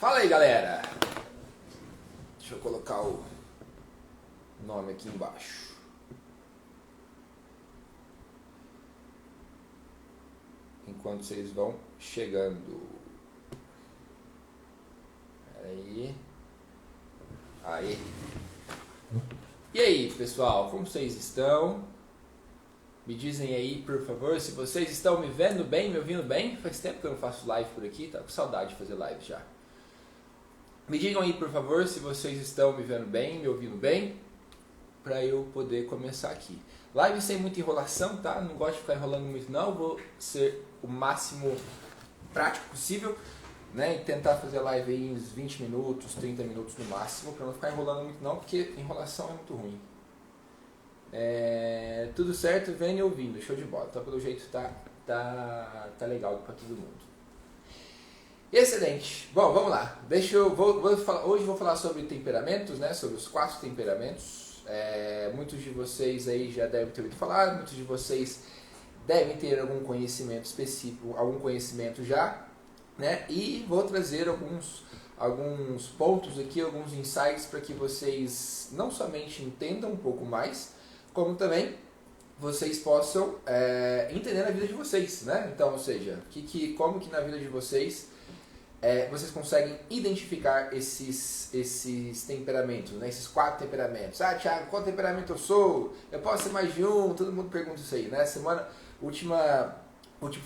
Fala aí, galera. Deixa eu colocar o nome aqui embaixo. Enquanto vocês vão chegando. Aí. Aí. E aí, pessoal, como vocês estão? Me dizem aí, por favor, se vocês estão me vendo bem, me ouvindo bem. Faz tempo que eu não faço live por aqui, tá com saudade de fazer live já. Me digam aí, por favor, se vocês estão me vendo bem, me ouvindo bem, para eu poder começar aqui. Live sem muita enrolação, tá? Não gosto de ficar enrolando muito não, vou ser o máximo prático possível, né? E tentar fazer a live aí em uns 20 minutos, 30 minutos no máximo, para não ficar enrolando muito não, porque enrolação é muito ruim. Tudo certo, vendo e ouvindo, show de bola. Então pelo jeito tá legal para todo mundo. Excelente. Bom, vamos lá. Hoje vou falar sobre temperamentos, né? Sobre os 4 temperamentos. Muitos de vocês aí já devem ter ouvido falar, muitos de vocês devem ter algum conhecimento específico, algum conhecimento já, né? E vou trazer alguns pontos aqui, alguns insights para que vocês não somente entendam um pouco mais, como também vocês possam entender a vida de vocês, né? Então, ou seja, como que na vida de vocês vocês conseguem identificar esses temperamentos, né? Esses 4 temperamentos. Ah, Thiago, qual temperamento eu sou? Eu posso ser mais de um? Todo mundo pergunta isso aí, né? Último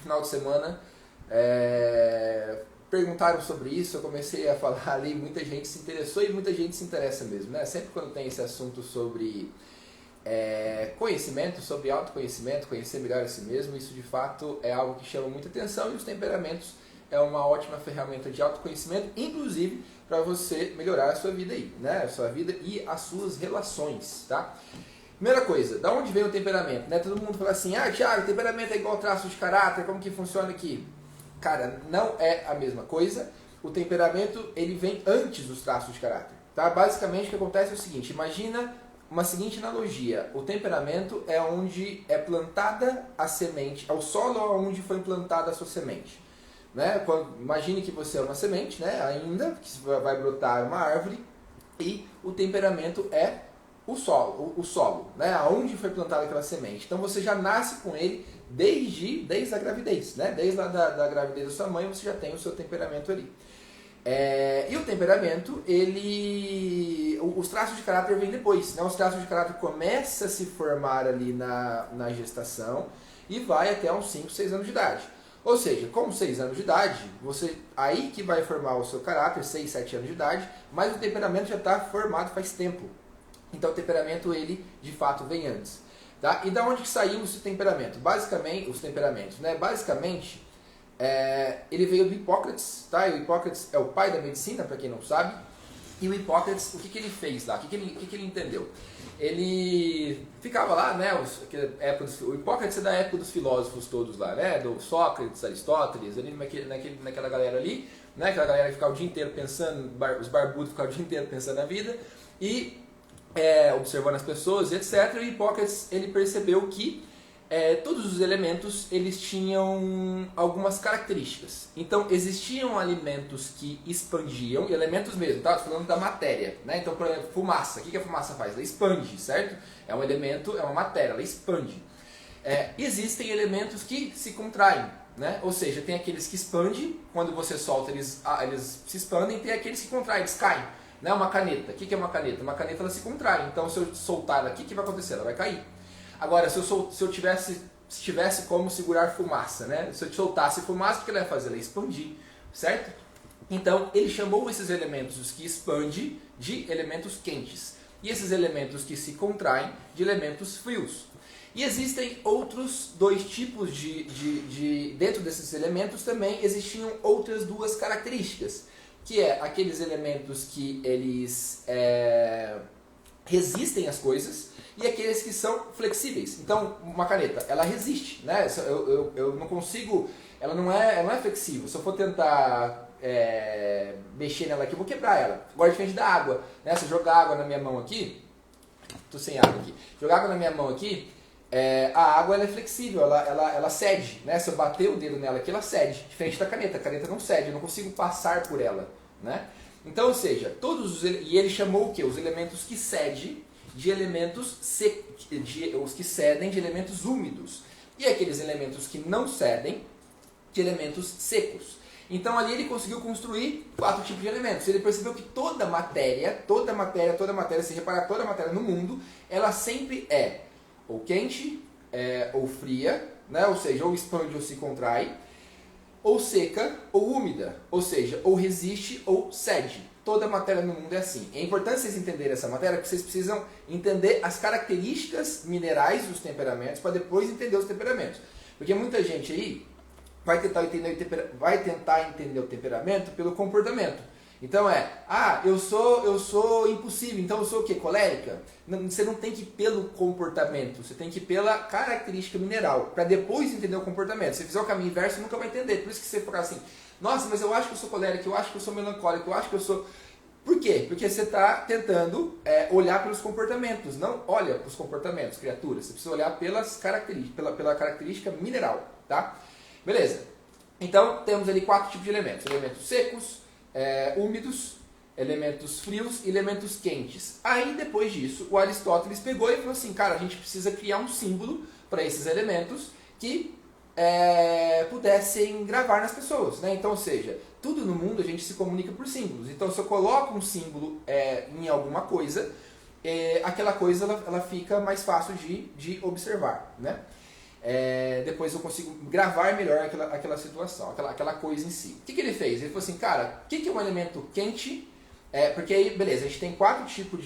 final de semana, perguntaram sobre isso, eu comecei a falar ali, muita gente se interessou e muita gente se interessa mesmo, né? Sempre quando tem esse assunto sobre conhecimento, sobre autoconhecimento, conhecer melhor a si mesmo, isso de fato é algo que chama muita atenção, e os temperamentos é uma ótima ferramenta de autoconhecimento, inclusive para você melhorar a sua vida aí, né? A sua vida e as suas relações, tá? Primeira coisa, da onde vem o temperamento, né? Todo mundo fala assim, ah, Thiago, temperamento é igual traço de caráter, como que funciona aqui? Cara, não é a mesma coisa. O temperamento, ele vem antes dos traços de caráter, tá? Basicamente o que acontece é o seguinte, imagina uma seguinte analogia, o temperamento é onde é plantada a semente, é o solo onde foi implantada a sua semente, né? Imagine que você é uma semente, né? Ainda, que vai brotar uma árvore, e o temperamento é o solo, né? Aonde foi plantada aquela semente. Então você já nasce com ele desde a gravidez, né? Desde lá da gravidez da sua mãe você já tem o seu temperamento ali. E o temperamento, os traços de caráter vêm depois, né? Os traços de caráter começam a se formar ali na gestação e vai até uns 5, 6 anos de idade. Ou seja, com 6 anos de idade, aí que vai formar o seu caráter, 6, 7 anos de idade, mas o temperamento já está formado faz tempo. Então o temperamento, ele de fato vem antes. Tá? E da onde que saiu esse temperamento? Basicamente, os temperamentos, né? Basicamente, ele veio do Hipócrates, tá? E o Hipócrates é o pai da medicina, para quem não sabe. E o Hipócrates, o que ele fez lá? O que ele entendeu? Ele ficava lá, né? O Hipócrates é da época dos filósofos todos lá, né? Do Sócrates, Aristóteles, ali naquela galera ali, né? Aquela galera que ficava o dia inteiro pensando, os barbudos ficavam o dia inteiro pensando na vida e observando as pessoas, etc. E o Hipócrates, ele percebeu que todos os elementos, eles tinham algumas características. Então, existiam alimentos que expandiam, elementos mesmo, tá? Estou falando da matéria, né? Então, por exemplo, fumaça. O que a fumaça faz? Ela expande, certo? É um elemento, é uma matéria, ela expande. Existem elementos que se contraem, né? Ou seja, tem aqueles que expandem, quando você solta, eles se expandem, tem aqueles que contraem, eles caem. Né? Uma caneta. O que é uma caneta? Uma caneta, ela se contrai. Então, se eu soltar ela aqui, o que vai acontecer? Ela vai cair. Agora, se eu tivesse como segurar fumaça, né? Se eu soltasse fumaça, o que ela ia fazer? Ela ia expandir, certo? Então, ele chamou esses elementos que expandem de elementos quentes. E esses elementos que se contraem de elementos frios. E existem outros 2 tipos dentro desses elementos também existiam outras 2 características. Que é aqueles elementos que eles resistem às coisas e aqueles que são flexíveis. Então, uma caneta, ela resiste, né? Eu não consigo, ela não é flexível. Se eu for tentar mexer nela aqui, eu vou quebrar ela. Agora, diferente da água, né? Se eu jogar água na minha mão aqui, tô sem água aqui, jogar água na minha mão aqui, a água ela é flexível, ela cede, né? Se eu bater o dedo nela aqui, ela cede, diferente da caneta. A caneta não cede, eu não consigo passar por ela, né? Então, ou seja, e ele chamou o quê? Os elementos que cedem de elementos os que cedem de elementos úmidos e aqueles elementos que não cedem de elementos secos. Então ali ele conseguiu construir 4 tipos de elementos. Ele percebeu que toda matéria, se reparar toda matéria no mundo, ela sempre é ou quente, ou fria, né? Ou seja, ou expande ou se contrai, ou seca ou úmida, ou seja, ou resiste ou cede. Toda matéria no mundo é assim. É importante vocês entenderem essa matéria, porque vocês precisam entender as características minerais dos temperamentos para depois entender os temperamentos. Porque muita gente aí vai tentar entender o temperamento pelo comportamento. Então eu sou impulsivo, então eu sou o quê? Colérica? Não, você não tem que ir pelo comportamento, você tem que ir pela característica mineral, para depois entender o comportamento. Se você fizer o caminho inverso, você nunca vai entender. Por isso que você fica assim, nossa, mas eu acho que eu sou colérico, eu acho que eu sou melancólico, eu acho que eu sou... Por quê? Porque você está tentando olhar pelos comportamentos, não olha para os comportamentos, criaturas. Você precisa olhar pelas características, pela característica mineral, tá? Beleza. Então, temos ali 4 tipos de elementos. Elementos secos, úmidos, elementos frios e elementos quentes. Aí, depois disso, o Aristóteles pegou e falou assim, cara, a gente precisa criar um símbolo para esses elementos que pudessem gravar nas pessoas, né? Então, ou seja, tudo no mundo a gente se comunica por símbolos. Então, se eu coloco um símbolo em alguma coisa, aquela coisa ela fica mais fácil de observar, né? Depois eu consigo gravar melhor aquela situação, aquela coisa em si. O que ele fez? Ele falou assim, cara, o que é um elemento quente? Porque aí, beleza, a gente tem 4 tipos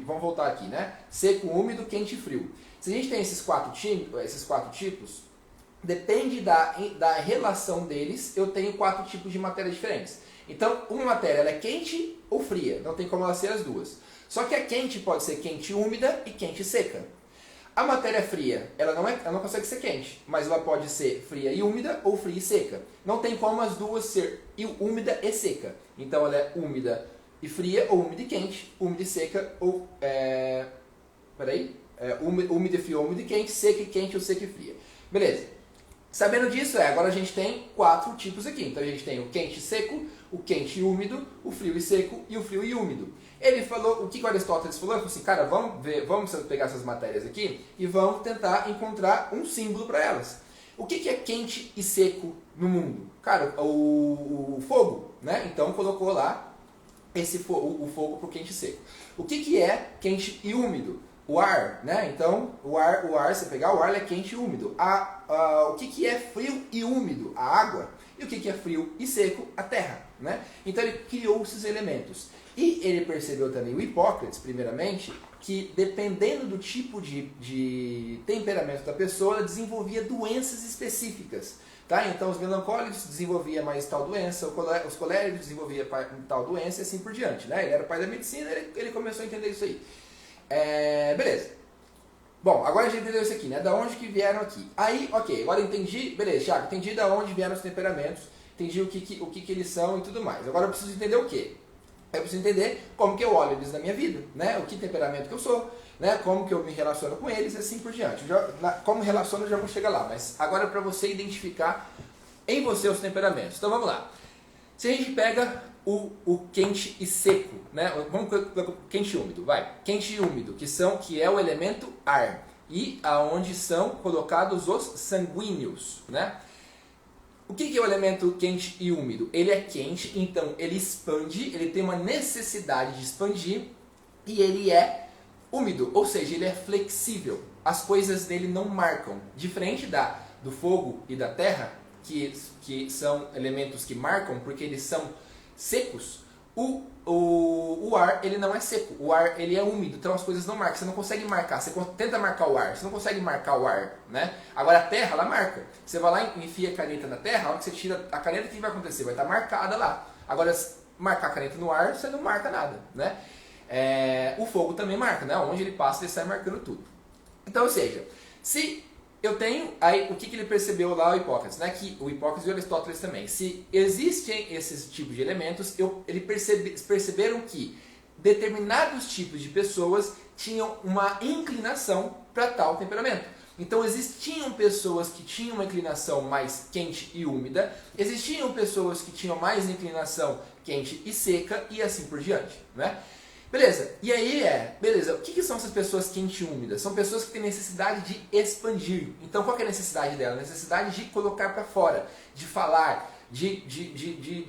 vamos voltar aqui, né? Seco, úmido, quente e frio. Se a gente tem esses quatro tipos, depende da relação deles, eu tenho 4 tipos de matéria diferentes. Então, uma matéria ela é quente ou fria, não tem como ela ser as duas. Só que a quente pode ser quente e úmida e quente e seca. A matéria fria, ela não consegue ser quente, mas ela pode ser fria e úmida ou fria e seca. Não tem como as duas ser úmida e seca. Então ela é úmida e fria, ou úmida e quente, úmida e seca, ou... úmida e fria ou úmida e quente, seca e quente ou seca e fria. Beleza. Sabendo disso, agora a gente tem 4 tipos aqui. Então a gente tem o quente e seco, o quente e úmido, o frio e seco e o frio e úmido. Ele falou, o que o Aristóteles falou? Ele falou assim, cara, vamos pegar essas matérias aqui e vamos tentar encontrar um símbolo para elas. O que é quente e seco no mundo? Cara, o fogo, né? Então colocou lá o fogo para o quente e seco. O que é quente e úmido? O ar, né? Então, o ar, você pegar o ar, ele é quente e úmido. O que é frio e úmido? A água. E o que é frio e seco? A terra, né? Então ele criou esses elementos. E ele percebeu também, o Hipócrates, primeiramente, que dependendo do tipo de temperamento da pessoa, ela desenvolvia doenças específicas. Tá? Então os melancólicos desenvolviam mais tal doença, os coléricos desenvolviam tal doença e assim por diante. Né? Ele era pai da medicina, ele começou a entender isso aí. Beleza. Bom, agora a gente entendeu isso aqui, né? Da onde que vieram aqui. Aí, ok, agora entendi, beleza, Thiago, entendi da onde vieram os temperamentos, entendi o que eles são e tudo mais. Agora eu preciso entender o quê? Eu preciso entender como que eu olho eles na minha vida, né? O que temperamento que eu sou, né? Como que eu me relaciono com eles e assim por diante. Como relaciono eu já vou chegar lá, mas agora é para você identificar em você os temperamentos. Então vamos lá. Se a gente pega o quente e seco, né? Vamos com quente e úmido, vai. Quente e úmido, que é o elemento ar e aonde são colocados os sanguíneos, né? O que é o elemento quente e úmido? Ele é quente, então ele expande, ele tem uma necessidade de expandir e ele é úmido, ou seja, ele é flexível. As coisas dele não marcam. Diferente do fogo e da terra, que são elementos que marcam porque eles são secos, o ar ele não é seco, o ar ele é úmido, então as coisas não marcam, você não consegue marcar, você tenta marcar o ar, você não consegue marcar o ar, né? Agora a terra, ela marca, você vai lá e enfia a caneta na terra, a hora que você tira a caneta, o que vai acontecer? Vai estar marcada lá. Agora, marcar a caneta no ar, você não marca nada, né? O fogo também marca, né? Onde ele passa, ele sai marcando tudo. Então, ou seja, se eu tenho, aí o que ele percebeu lá, o Hipócrates, né? Que o Hipócrates e o Aristóteles também. Se existem esses tipos de elementos, eles perceberam que determinados tipos de pessoas tinham uma inclinação para tal temperamento. Então existiam pessoas que tinham uma inclinação mais quente e úmida, existiam pessoas que tinham mais inclinação quente e seca e assim por diante, né? Beleza, e aí beleza, o que são essas pessoas quentes e úmidas? São pessoas que têm necessidade de expandir. Então qual que é a necessidade dela? A necessidade de colocar para fora, de falar, de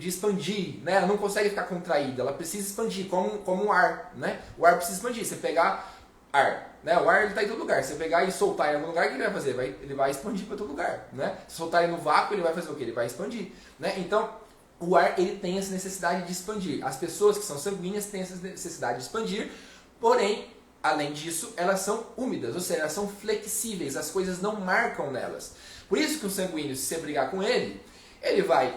expandir, né? Ela não consegue ficar contraída, ela precisa expandir, como o ar, né? O ar precisa expandir, você pegar ar, né? O ar ele está em todo lugar, você pegar e soltar em algum lugar, o que ele vai fazer? Ele vai expandir para todo lugar, né? Se soltar ele no vácuo, ele vai fazer o quê? Ele vai expandir, né? Então, o ar ele tem essa necessidade de expandir. As pessoas que são sanguíneas têm essa necessidade de expandir, porém, além disso, elas são úmidas, ou seja, elas são flexíveis, as coisas não marcam nelas. Por isso que o sanguíneo, se você brigar com ele, ele vai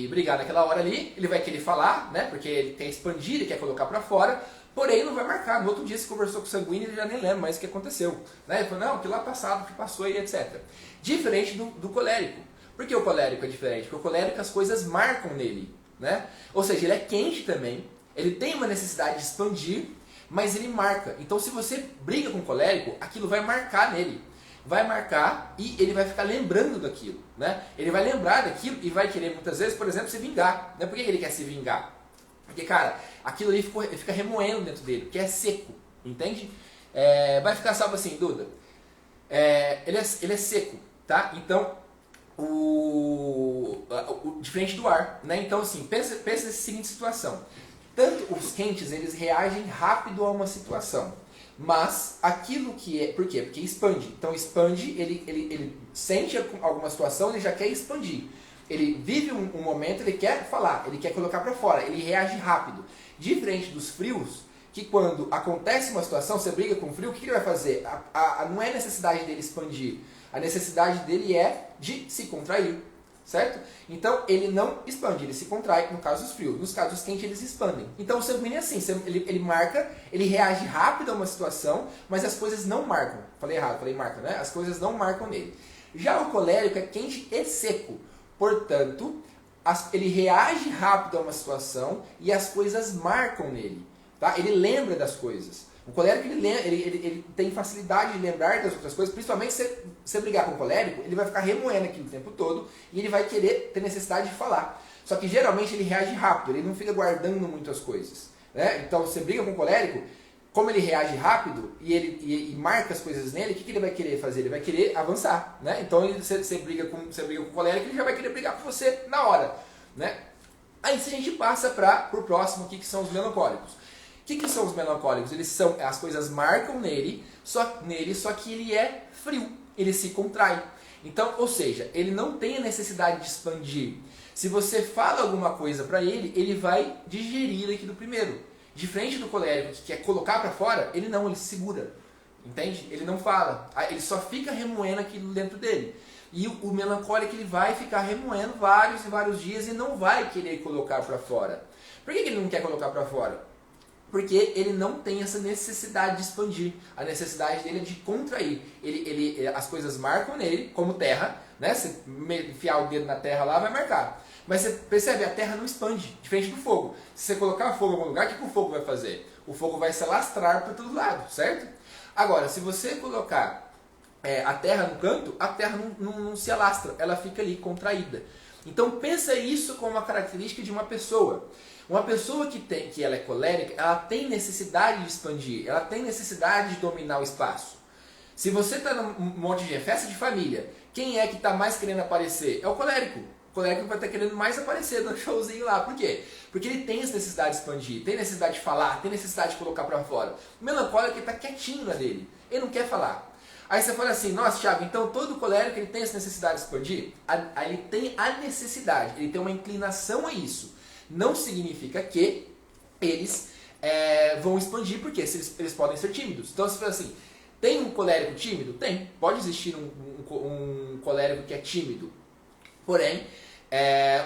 brigar naquela hora ali, ele vai querer falar, né? Porque ele quer expandir, ele quer colocar para fora, porém não vai marcar. No outro dia, se conversou com o sanguíneo, ele já nem lembra mais o que aconteceu, né? Ele falou, não, aquilo lá passado, que passou e etc. Diferente do colérico. Por que o colérico é diferente? Porque o colérico as coisas marcam nele, né? Ou seja, ele é quente também, ele tem uma necessidade de expandir, mas ele marca. Então se você briga com o colérico, aquilo vai marcar nele. Vai marcar e ele vai ficar lembrando daquilo, né? Ele vai lembrar daquilo e vai querer muitas vezes, por exemplo, se vingar, né? Por que ele quer se vingar? Porque, cara, aquilo ali fica remoendo dentro dele, porque é seco, entende? Vai ficar salvo assim, Duda. Ele é seco, tá? Então, diferente do ar, né? Então, assim, pensa nessa seguinte situação. Tanto os quentes, eles reagem rápido a uma situação. Mas aquilo que é... Por quê? Porque expande. Então, expande, ele sente alguma situação, ele já quer expandir. Ele vive um momento, ele quer falar, ele quer colocar para fora, ele reage rápido. Diferente dos frios, que quando acontece uma situação, você briga com o frio, o que ele vai fazer? Não é necessidade dele expandir. A necessidade dele é de se contrair, certo? Então, ele não expande, ele se contrai, no caso dos frios. Nos casos quentes, eles expandem. Então, o sanguíneo é assim, ele marca, ele reage rápido a uma situação, mas as coisas não marcam. Falei errado, falei marca, né? As coisas não marcam nele. Já o colérico é quente e seco. Portanto, ele reage rápido a uma situação e as coisas marcam nele. Tá? Ele lembra das coisas. O colérico ele tem facilidade de lembrar das outras coisas, principalmente se você brigar com o colérico, ele vai ficar remoendo aquilo o tempo todo e ele vai querer ter necessidade de falar. Só que geralmente ele reage rápido, ele não fica guardando muitas coisas, né? Então você briga com o colérico, como ele reage rápido e marca as coisas nele, o que ele vai querer fazer? Ele vai querer avançar, né? Então você briga com o colérico, ele já vai querer brigar com você na hora, né? Aí se a gente passa para o próximo, que são os melancólicos. O que são os melancólicos? As coisas marcam nele, só que ele é frio, ele se contrai. Então, ou seja, ele não tem a necessidade de expandir. Se você fala alguma coisa para ele, ele vai digerir aquilo primeiro. Diferente do colérico que quer colocar para fora, ele se segura. Entende? Ele não fala, ele só fica remoendo aquilo dentro dele. E o melancólico ele vai ficar remoendo vários e vários dias e não vai querer colocar para fora. Por que ele não quer colocar para fora? Porque ele não tem essa necessidade de expandir. A necessidade dele é de contrair. As coisas marcam nele, como terra, né? Você enfiar o dedo na terra lá, vai marcar. Mas você percebe, a terra não expande, diferente do fogo. Se você colocar fogo em algum lugar, o que o fogo vai fazer? O fogo vai se alastrar para todo lado, certo? Agora, se você colocar a terra no canto, a terra não se alastra, ela fica ali contraída. Então pensa isso como uma característica de uma pessoa. Uma pessoa que ela é colérica, ela tem necessidade de expandir, ela tem necessidade de dominar o espaço. Se você está num monte de festa de família, quem é que está mais querendo aparecer? É o colérico. O colérico vai estar querendo mais aparecer no showzinho lá. Por quê? Porque ele tem essa necessidade de expandir, tem necessidade de falar, tem necessidade de colocar para fora. O melancólico está quietinho na dele, ele não quer falar. Aí você fala assim, nossa, Thiago, então todo colérico ele tem essa necessidade de expandir? Ele tem a necessidade, ele tem uma inclinação a isso. Não significa que eles vão expandir, porque eles podem ser tímidos. Então você fala assim, tem um colérico tímido? Tem. Pode existir um colérico que é tímido. Porém,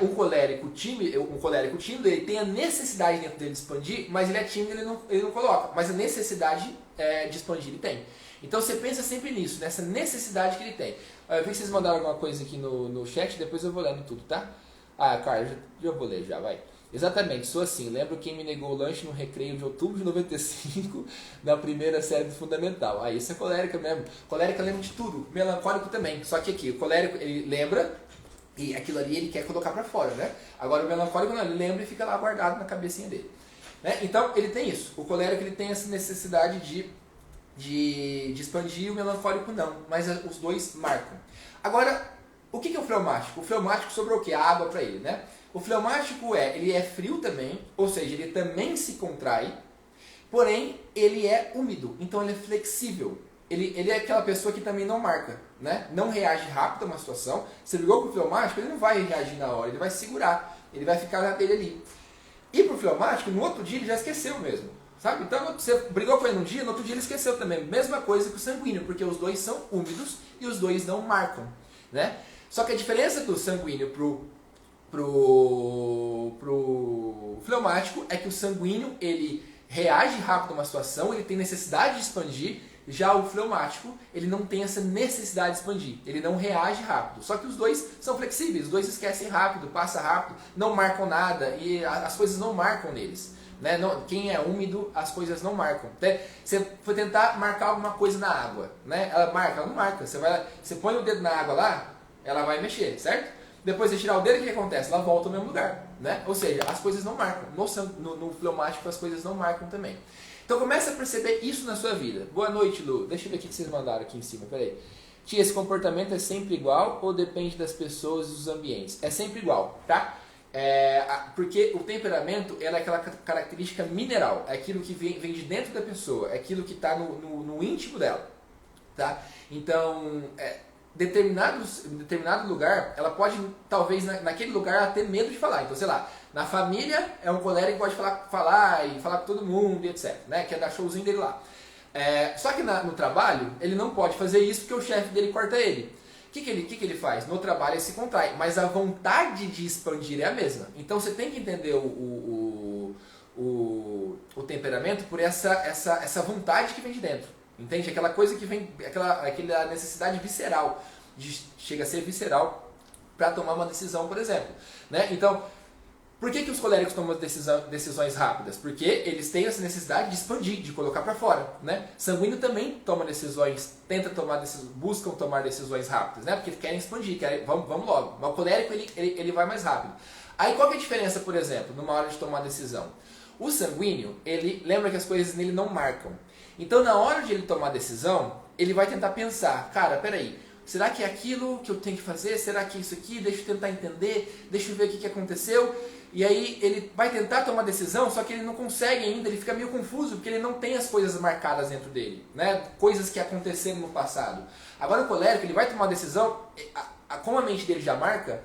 um colérico tímido, ele tem a necessidade dentro dele de expandir, mas ele é tímido, ele não coloca. Mas a necessidade de expandir ele tem. Então você pensa sempre nisso, nessa necessidade que ele tem. Eu vi que vocês mandaram alguma coisa aqui no chat, depois eu vou lendo tudo, tá? Ah, cara, já vou ler já, vai. Exatamente, sou assim. Lembro quem me negou o lanche no recreio de outubro de 95, na primeira série do Fundamental. Ah, isso é colérica mesmo. Colérica lembra de tudo. Melancólico também. Só que aqui, o colérico, ele lembra, E aquilo ali ele quer colocar para fora, né? Agora o melancólico não, ele lembra e fica lá guardado na cabecinha dele. Né? Então ele tem isso. O colérico ele tem essa necessidade de expandir, o melancólico não. Mas os dois marcam. Agora, o que é o fleumático? O fleumático sobrou o quê? A água para ele, né? O fleumático ele é frio também, ou seja, ele também se contrai, porém ele é úmido, então ele é flexível. Ele é aquela pessoa que também não marca, né? Não reage rápido a uma situação. Você brigou com o fleumático, ele não vai reagir na hora, ele vai segurar, ele vai ficar na dele ali. E pro fleumático, no outro dia ele já esqueceu mesmo, sabe? Então você brigou com ele num dia, no outro dia ele esqueceu também. Mesma coisa que o sanguíneo, porque os dois são úmidos e os dois não marcam, né? Só que a diferença do sanguíneo pro fleumático é que o sanguíneo ele reage rápido a uma situação, ele tem necessidade de expandir. Já o fleumático, ele não tem essa necessidade de expandir, ele não reage rápido. Só que os dois são flexíveis, os dois esquecem rápido, passa rápido, não marcam nada e as coisas não marcam neles. Né? Quem é úmido, as coisas não marcam. Você foi tentar marcar alguma coisa na água, né? Ela marca, ela não marca. Você põe o dedo na água lá, ela vai mexer, certo? Depois de tirar o dedo, o que acontece? Ela volta ao mesmo lugar, né? Ou seja, as coisas não marcam. No fleumático as coisas não marcam também. Então começa a perceber isso na sua vida. Boa noite, Lu. Deixa eu ver o que vocês mandaram aqui em cima. Peraí. Tia, esse comportamento é sempre igual ou depende das pessoas e dos ambientes? É sempre igual, tá? Porque o temperamento é aquela característica mineral. É aquilo que vem de dentro da pessoa. É aquilo que está no íntimo dela. Tá? Então, determinado lugar, ela pode, talvez naquele lugar, ela ter medo de falar. Então, sei lá, na família é um colérico que pode falar com todo mundo e etc. Né? Quer dar showzinho dele lá. Só que no trabalho, ele não pode fazer isso porque o chefe dele corta ele. O que ele faz? No trabalho ele se contrai, mas a vontade de expandir é a mesma. Então você tem que entender o temperamento por essa vontade que vem de dentro. Entende? Aquela coisa que vem, aquela necessidade visceral, chega a ser visceral para tomar uma decisão, por exemplo. Né? Então, por que os coléricos tomam decisões rápidas? Porque eles têm essa necessidade de expandir, de colocar para fora. Né? Sanguíneo também toma decisões, buscam tomar decisões rápidas, né? Porque querem expandir, vamos logo. Mas o colérico ele vai mais rápido. Aí qual que é a diferença, por exemplo, numa hora de tomar decisão? O sanguíneo, ele lembra que as coisas nele não marcam. Então, na hora de ele tomar a decisão, ele vai tentar pensar, cara, peraí, será que é aquilo que eu tenho que fazer? Será que é isso aqui? Deixa eu tentar entender, deixa eu ver o que aconteceu. E aí ele vai tentar tomar a decisão, só que ele não consegue ainda, ele fica meio confuso, porque ele não tem as coisas marcadas dentro dele, né? Coisas que aconteceram no passado. Agora o colérico, ele vai tomar a decisão, como a mente dele já marca,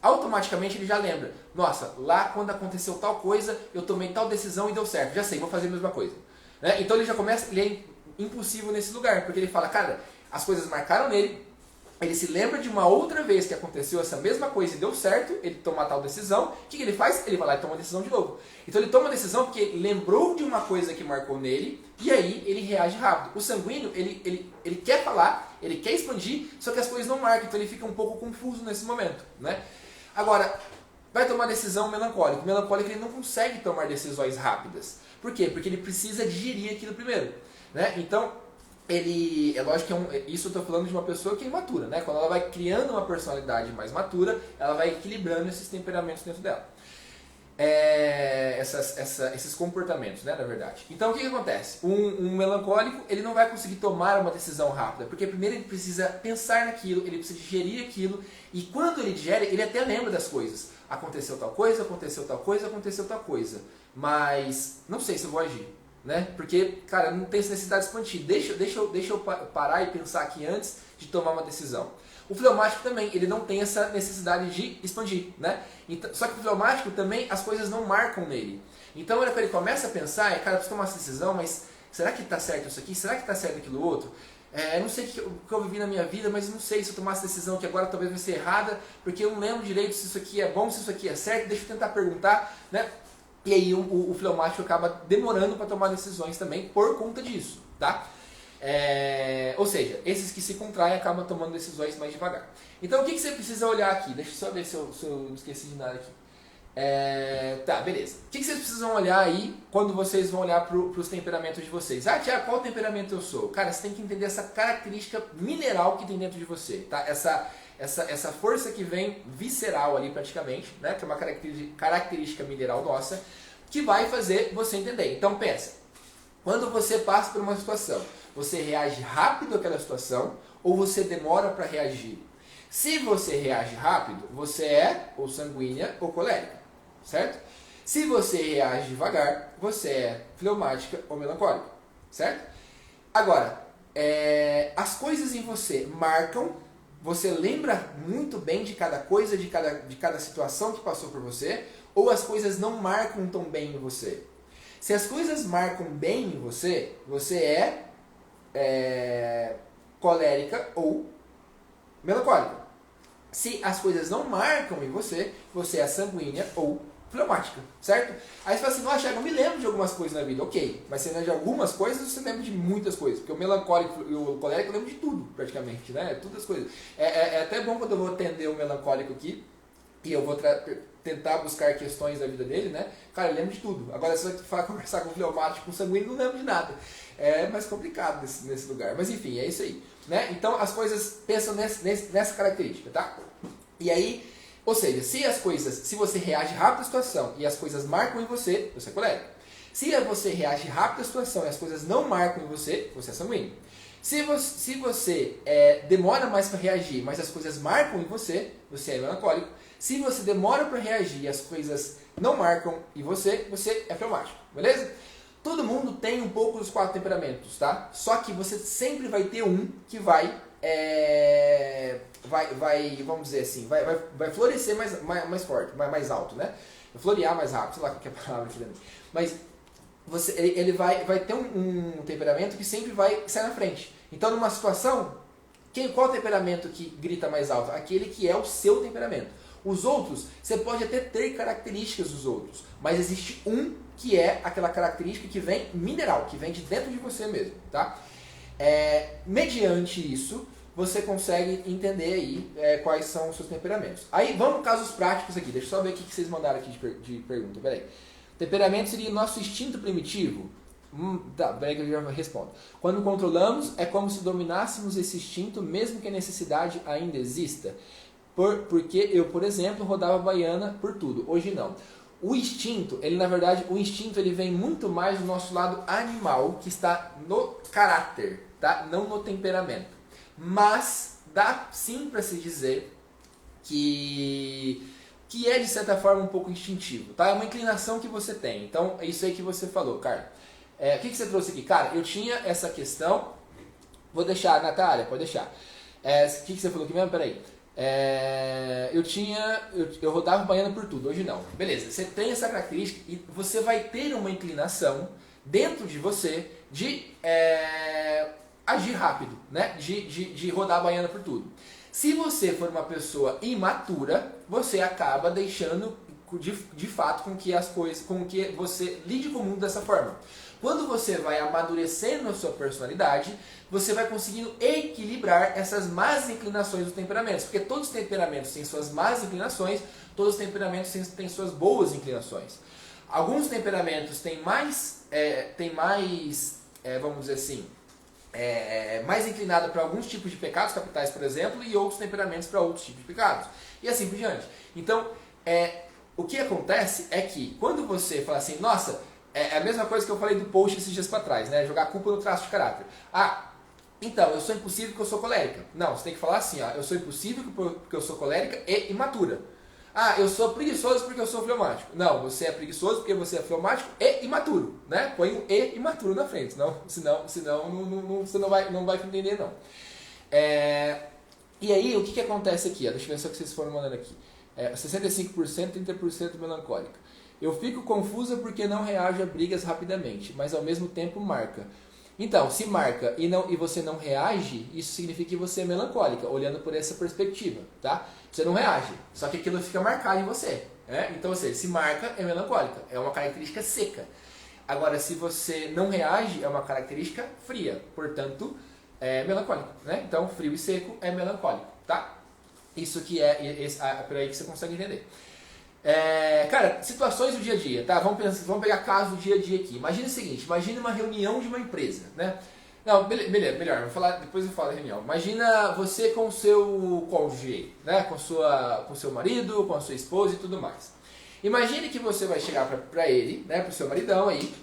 automaticamente ele já lembra. Nossa, lá quando aconteceu tal coisa, eu tomei tal decisão e deu certo. Já sei, vou fazer a mesma coisa. Né? Então ele já começa, ele é impulsivo nesse lugar, porque ele fala, cara, as coisas marcaram nele, ele se lembra de uma outra vez que aconteceu essa mesma coisa e deu certo, ele toma tal decisão, o que ele faz? Ele vai lá e toma a decisão de novo. Então ele toma a decisão porque lembrou de uma coisa que marcou nele, e aí ele reage rápido. O sanguíneo, ele quer falar, ele quer expandir, só que as coisas não marcam, então ele fica um pouco confuso nesse momento. Né? Agora, vai tomar decisão melancólico. O melancólico ele não consegue tomar decisões rápidas. Por quê? Porque ele precisa digerir aquilo primeiro. Né? Então, é lógico que isso eu estou falando de uma pessoa que é imatura. Né? Quando ela vai criando uma personalidade mais matura, ela vai equilibrando esses temperamentos dentro dela. Esses comportamentos, né, na verdade. Então, o que acontece? Um melancólico, ele não vai conseguir tomar uma decisão rápida, porque primeiro ele precisa pensar naquilo, ele precisa digerir aquilo, e quando ele digere, ele até lembra das coisas. Aconteceu tal coisa, aconteceu tal coisa, aconteceu tal coisa. Mas não sei se eu vou agir. Né? Porque, cara, não tem essa necessidade de expandir. Deixa eu parar e pensar aqui antes de tomar uma decisão. O fleumático também, ele não tem essa necessidade de expandir. Né? Então, só que o fleumático também, as coisas não marcam nele. Então, quando ele começa a pensar, cara, eu preciso tomar essa decisão, mas será que está certo isso aqui? Será que está certo aquilo outro? Eu não sei o que eu vivi na minha vida, mas não sei se eu tomar essa decisão que agora talvez vai ser errada, porque eu não lembro direito se isso aqui é bom, se isso aqui é certo, deixa eu tentar perguntar, né? E aí o fleumático acaba demorando para tomar decisões também por conta disso, tá? Ou seja, esses que se contraem acabam tomando decisões mais devagar. Então o que você precisa olhar aqui? Deixa eu só ver se eu não esqueci de nada aqui. Tá, beleza. O que vocês precisam olhar aí quando vocês vão olhar para os temperamentos de vocês? Ah, Tiago, qual temperamento eu sou? Cara, você tem que entender essa característica mineral que tem dentro de você, tá? essa força que vem visceral ali praticamente, né? Que é uma característica mineral nossa, que vai fazer você entender. Então pensa, quando você passa por uma situação, você reage rápido àquela situação ou você demora para reagir? Se você reage rápido, você é ou sanguínea ou colérica, certo? Se você reage devagar, você é fleumática ou melancólica, certo? Agora, as coisas em você marcam, você lembra muito bem de cada coisa, de cada situação que passou por você, ou as coisas não marcam tão bem em você? Se as coisas marcam bem em você, você é colérica ou melancólica. Se as coisas não marcam em você, você é sanguínea ou fleumática, certo? Aí você fala assim, nossa, Thiago, eu me lembro de algumas coisas na vida. Ok, mas você lembra de algumas coisas, você lembra de muitas coisas. Porque o melancólico e o colérico eu lembro de tudo, praticamente, né? Todas as coisas. É até bom quando eu vou atender o melancólico aqui, e eu vou tentar buscar questões da vida dele, né? Cara, eu lembro de tudo. Agora, se você conversar com o fleumático, com o sanguíneo, não lembro de nada. É mais complicado nesse lugar. Mas enfim, é isso aí. Né? Então, as coisas pensam nessa característica, tá? E aí, ou seja, se você reage rápido à situação e as coisas marcam em você, você é colérico. Se você reage rápido à situação e as coisas não marcam em você, você é sanguíneo. Se você demora mais para reagir, mas as coisas marcam em você, você é melancólico. Se você demora para reagir e as coisas não marcam em você, você é fleumático, beleza? Todo mundo tem um pouco dos 4 temperamentos, tá? Só que você sempre vai ter um que vai vamos dizer assim, vai florescer mais forte, mais alto, né? Florear mais rápido, sei lá qual que é a palavra aqui também. Mas ele vai ter um temperamento que sempre vai sair na frente. Então, numa situação, qual temperamento que grita mais alto? Aquele que é o seu temperamento. Os outros, você pode até ter características dos outros, mas existe um que é aquela característica que vem mineral, que vem de dentro de você mesmo, tá? Mediante isso, você consegue entender aí quais são os seus temperamentos. Aí, vamos casos práticos aqui. Deixa eu só ver o que vocês mandaram aqui de pergunta. Peraí. Temperamento seria o nosso instinto primitivo? Tá, peraí que eu já respondo. Quando controlamos, é como se dominássemos esse instinto, mesmo que a necessidade ainda exista. Porque eu, por exemplo, rodava baiana por tudo. Hoje não. O instinto, ele vem muito mais do nosso lado animal, que está no caráter, tá? Não no temperamento. Mas dá sim para se dizer que é de certa forma um pouco instintivo, tá? É uma inclinação que você tem. Então é isso aí que você falou, cara. O que você trouxe aqui? Cara, eu tinha essa questão. Vou deixar, Natália, pode deixar. O que você falou aqui mesmo? Peraí. Eu rodava baiana por tudo, hoje não. Beleza, você tem essa característica e você vai ter uma inclinação dentro de você de agir rápido, né? De rodar a baiana por tudo. Se você for uma pessoa imatura, você acaba deixando de fato com que você lide com o mundo dessa forma. Quando você vai amadurecendo a sua personalidade, você vai conseguindo equilibrar essas más inclinações dos temperamentos. Porque todos os temperamentos têm suas más inclinações, todos os temperamentos têm suas boas inclinações. Alguns temperamentos têm mais vamos dizer assim, mais inclinado para alguns tipos de pecados capitais, por exemplo, e outros temperamentos para outros tipos de pecados. E assim por diante. Então, o que acontece é que quando você fala assim, nossa, é a mesma coisa que eu falei do post esses dias para trás, né? Jogar a culpa no traço de caráter. Então, eu sou impossível porque eu sou colérica. Não, você tem que falar assim, ó, eu sou impossível porque eu sou colérica e imatura. Eu sou preguiçoso porque eu sou fleumático. Não, você é preguiçoso porque você é fleumático e imaturo, né? Põe o e imaturo na frente, senão você não vai entender, não. E aí, o que acontece aqui? Deixa eu ver só o que vocês foram mandando aqui. 65%, 30% melancólica. Eu fico confusa porque não reajo a brigas rapidamente, mas ao mesmo tempo marca. Então, se marca e você não reage, isso significa que você é melancólica, olhando por essa perspectiva, tá? Você não reage, só que aquilo fica marcado em você. Então, ou seja, se marca, é melancólica, é uma característica seca. Agora, se você não reage, é uma característica fria, portanto, é melancólica, né? Então, frio e seco é melancólico, tá? Isso que por aí que você consegue entender. Cara, situações do dia a dia, tá? Vamos pegar casos do dia a dia aqui. Imagina o seguinte, imagine uma reunião de uma empresa, né? Não, beleza, melhor. Vou falar, depois eu falo da reunião. Imagina você com o seu cônjuge, né? Com seu marido, com a sua esposa e tudo mais. Imagine que você vai chegar pra ele, né? Pro seu maridão aí,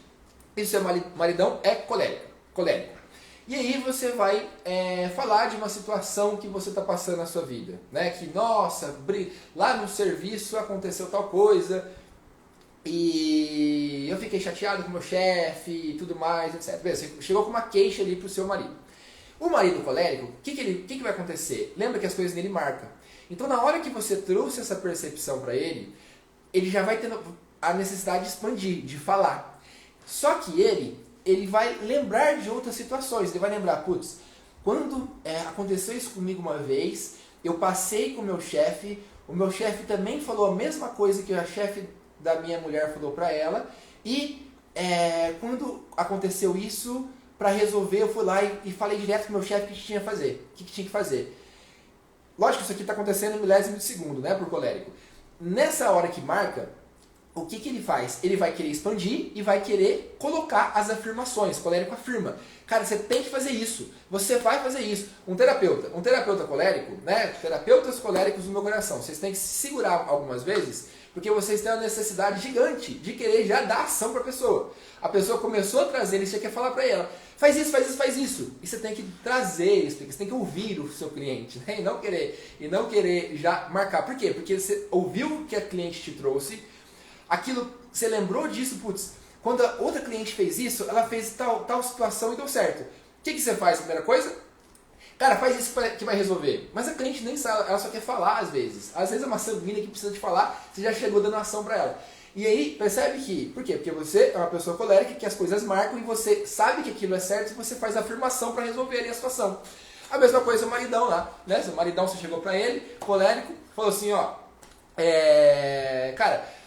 e o seu maridão é colérico. E aí você vai falar de uma situação que você está passando na sua vida, né? Que, nossa, lá no serviço aconteceu tal coisa e eu fiquei chateado com o meu chefe e tudo mais, etc. Beleza, você chegou com uma queixa ali pro seu marido. O marido colérico, o que vai acontecer? Lembra que as coisas nele marcam. Então, na hora que você trouxe essa percepção para ele já vai tendo a necessidade de expandir, de falar. Só que ele vai lembrar de outras situações. Ele vai lembrar, putz, quando aconteceu isso comigo uma vez, eu passei com o meu chefe também falou a mesma coisa que a chefe da minha mulher falou pra ela, e quando aconteceu isso, pra resolver, eu fui lá e falei direto com o meu chefe o que tinha que fazer. Lógico que isso aqui está acontecendo em milésimo de segundo, né, por colérico. Nessa hora que marca, o que ele faz? Ele vai querer expandir e vai querer colocar as afirmações. O colérico afirma. Cara, você tem que fazer isso. Você vai fazer isso. Um terapeuta colérico, né? Terapeutas coléricos no meu coração. Vocês têm que se segurar algumas vezes, porque vocês têm uma necessidade gigante de querer já dar ação para a pessoa. A pessoa começou a trazer, e você quer falar para ela, faz isso, faz isso, faz isso. E você tem que trazer, você tem que ouvir o seu cliente, né? E não querer já marcar. Por quê? Porque você ouviu o que a cliente te trouxe, aquilo, você lembrou disso, putz, quando a outra cliente fez isso, ela fez tal situação e deu certo. O que você faz? Primeira coisa, cara, faz isso que vai resolver. Mas a cliente nem sabe, ela só quer falar às vezes. Às vezes é uma sanguínea que precisa de falar, você já chegou dando ação pra ela. E aí, percebe que, por quê? Porque você é uma pessoa colérica, que as coisas marcam e você sabe que aquilo é certo e você faz a afirmação pra resolver ali a situação. A mesma coisa o maridão lá, né? Seu maridão, você chegou pra ele, colérico, falou assim, ó, cara,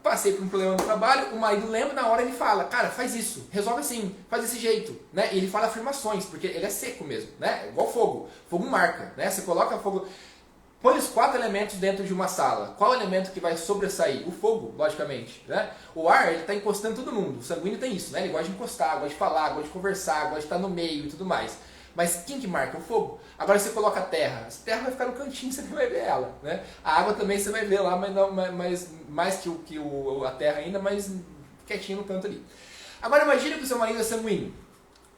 passei por um problema no trabalho, o marido lembra, na hora ele fala, cara, faz isso, resolve assim, faz desse jeito, né? E ele fala afirmações, porque ele é seco mesmo, né? Igual fogo, fogo marca, né? Você coloca fogo, põe os 4 elementos dentro de uma sala, qual elemento que vai sobressair? O fogo, logicamente, né? O ar, ele tá encostando todo mundo, o sanguíneo tem isso, né? Ele gosta de encostar, gosta de falar, gosta de conversar, gosta de estar no meio e tudo mais. Mas quem que marca? O fogo. Agora você coloca a terra vai ficar no cantinho, você nem vai ver ela, né? A água também você vai ver lá, mas não, mais que a terra ainda, mas quietinho no canto ali. Agora imagine que o seu marido é sanguíneo.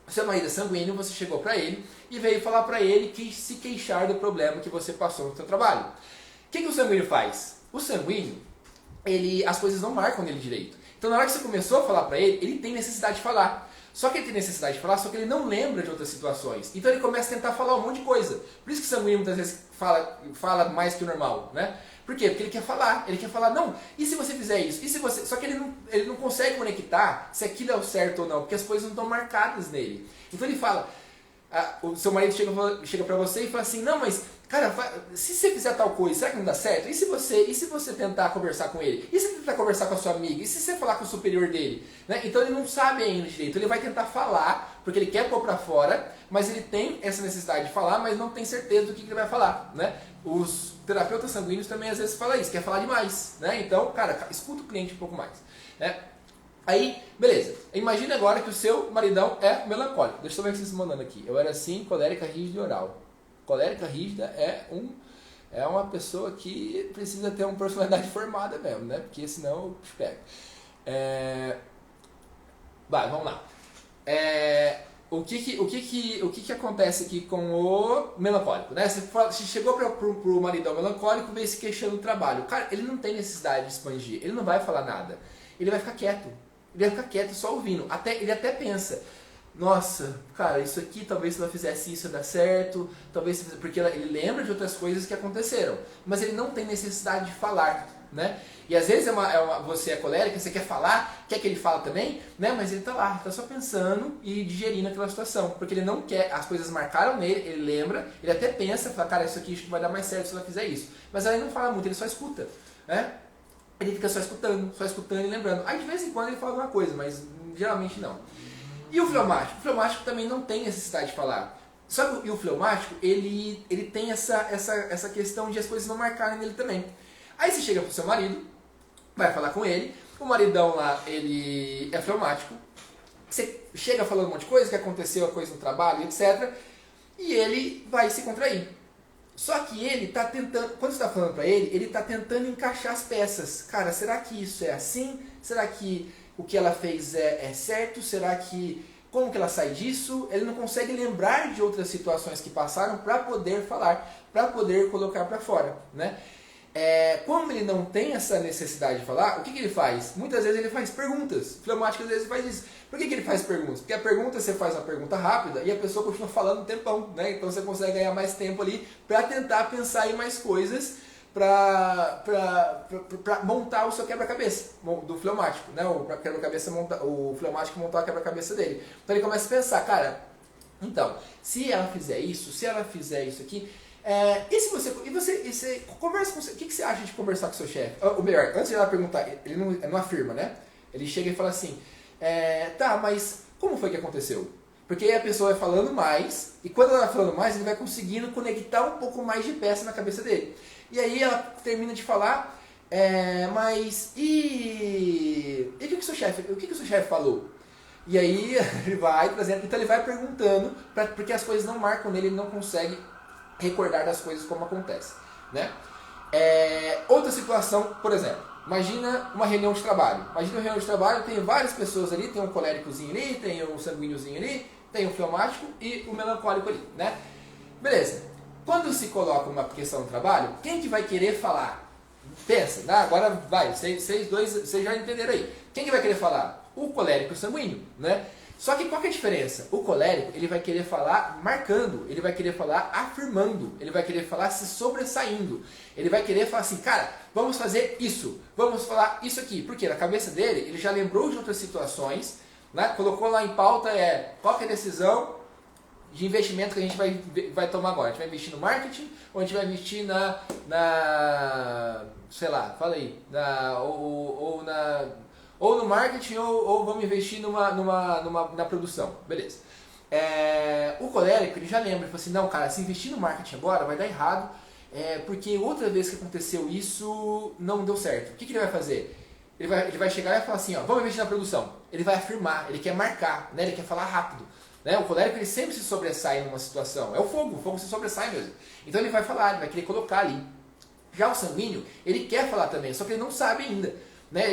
O seu marido é sanguíneo, você chegou para ele e veio falar para ele que se queixar do problema que você passou no seu trabalho. O que o sanguíneo faz? O sanguíneo, as coisas não marcam nele direito. Então na hora que você começou a falar para ele tem necessidade de falar. Só que ele tem necessidade de falar, só que ele não lembra de outras situações. Então ele começa a tentar falar um monte de coisa. Por isso que o sanguíneo muitas vezes fala mais que o normal, né? Por quê? Porque ele quer falar, não, e se você fizer isso? E se você... Só que ele não consegue conectar se aquilo é o certo ou não, porque as coisas não estão marcadas nele. Então ele fala, o seu marido chega pra você e fala assim, não, mas, cara, se você fizer tal coisa, será que não dá certo? E se você tentar conversar com ele? E se você tentar conversar com a sua amiga? E se você falar com o superior dele? Né? Então ele não sabe ainda direito, ele vai tentar falar, porque ele quer pôr pra fora, mas ele tem essa necessidade de falar, mas não tem certeza do que ele vai falar, né? Os terapeutas sanguíneos também às vezes falam isso, quer falar demais, né? Então, cara, escuta o cliente um pouco mais, né? Aí, beleza. Imagina agora que o seu maridão é melancólico. Deixa eu ver o que vocês estão mandando aqui. Eu era assim, colérica, rígida e oral. Colérica rígida é uma pessoa que precisa ter uma personalidade formada mesmo, né? Porque senão eu te pego. Vai, vamos lá. O que acontece aqui com o melancólico, né? Você chegou pro maridão melancólico, veio se queixando do trabalho. Cara, ele não tem necessidade de expandir. Ele não vai falar nada. Ele vai ficar quieto. Ele vai ficar quieto só ouvindo. Ele até pensa, nossa, cara, isso aqui, talvez se ela fizesse isso ia dar certo, talvez, porque ele lembra de outras coisas que aconteceram, mas ele não tem necessidade de falar, né? E às vezes você é colérica, você quer falar, quer que ele fale também, né? Mas ele tá lá, tá só pensando e digerindo aquela situação, porque ele não quer, as coisas marcaram nele, ele lembra, ele até pensa, fala, cara, isso aqui acho que vai dar mais certo se ela fizer isso, mas aí ele não fala muito, ele só escuta, né? Ele fica só escutando e lembrando. Aí de vez em quando ele fala alguma coisa, mas geralmente não. E o fleumático? O fleumático também não tem necessidade de falar. Só que o fleumático, ele tem essa questão de as coisas não marcarem nele também. Aí você chega pro seu marido, vai falar com ele, o maridão lá, ele é fleumático, você chega falando um monte de coisa, que aconteceu a coisa no trabalho, etc. E ele vai se contrair. Só que ele está tentando, quando você está falando para ele está tentando encaixar as peças. Cara, será que isso é assim? Será que o que ela fez é certo? Será que, como que ela sai disso? Ele não consegue lembrar de outras situações que passaram para poder falar, para poder colocar para fora, né? Como ele não tem essa necessidade de falar, o que ele faz? Muitas vezes ele faz perguntas. O fleumático às vezes faz isso. Por que ele faz perguntas? Porque a pergunta, você faz uma pergunta rápida e a pessoa continua falando um tempão, né? Então você consegue ganhar mais tempo ali para tentar pensar em mais coisas para montar o seu quebra-cabeça do fleumático, né? O fleumático montar o quebra-cabeça dele. Então ele começa a pensar, cara, então, se ela fizer isso aqui, e você conversa com o que você acha de conversar com o seu chefe? Ou melhor, antes de ela perguntar, ele não afirma, né? Ele chega e fala assim, tá, mas como foi que aconteceu? Porque aí a pessoa vai falando mais, e quando ela vai falando mais, ele vai conseguindo conectar um pouco mais de peça na cabeça dele. E aí ela termina de falar, mas o que o seu chefe falou? E aí ele vai, por exemplo, então ele vai perguntando, porque as coisas não marcam nele, ele não consegue recordar das coisas como acontece, né? Outra situação, por exemplo, imagina uma reunião de trabalho. Imagina uma reunião de trabalho, tem várias pessoas ali, tem um coléricozinho ali, tem um sanguíneo ali, tem um fleumático e o melancólico ali, né? Beleza. Quando se coloca uma questão no trabalho, quem que vai querer falar? Pensa, né? Agora vai, vocês já entenderam aí. Quem que vai querer falar? O colérico e o sanguíneo, né? Só que qual que é a diferença? O colérico, ele vai querer falar marcando, ele vai querer falar afirmando, ele vai querer falar se sobressaindo. Ele vai querer falar assim, cara, vamos fazer isso, vamos falar isso aqui. Porque na cabeça dele, ele já lembrou de outras situações, né? Colocou lá em pauta, qual que é a decisão de investimento que a gente vai tomar agora. A gente vai investir no marketing ou a gente vai investir sei lá, fala aí, ou no marketing ou vamos investir na produção. Beleza. O colérico, ele já lembra, ele fala assim, não, cara, se investir no marketing agora vai dar errado, porque outra vez que aconteceu isso, não deu certo. O que ele vai fazer? Ele vai chegar e falar assim, ó, vamos investir na produção. Ele vai afirmar, ele quer marcar, né? Ele quer falar rápido. Né? O colérico, ele sempre se sobressai numa situação. É o fogo se sobressai mesmo. Então ele vai falar, ele vai querer colocar ali. Já o sanguíneo, ele quer falar também, só que ele não sabe ainda. Né?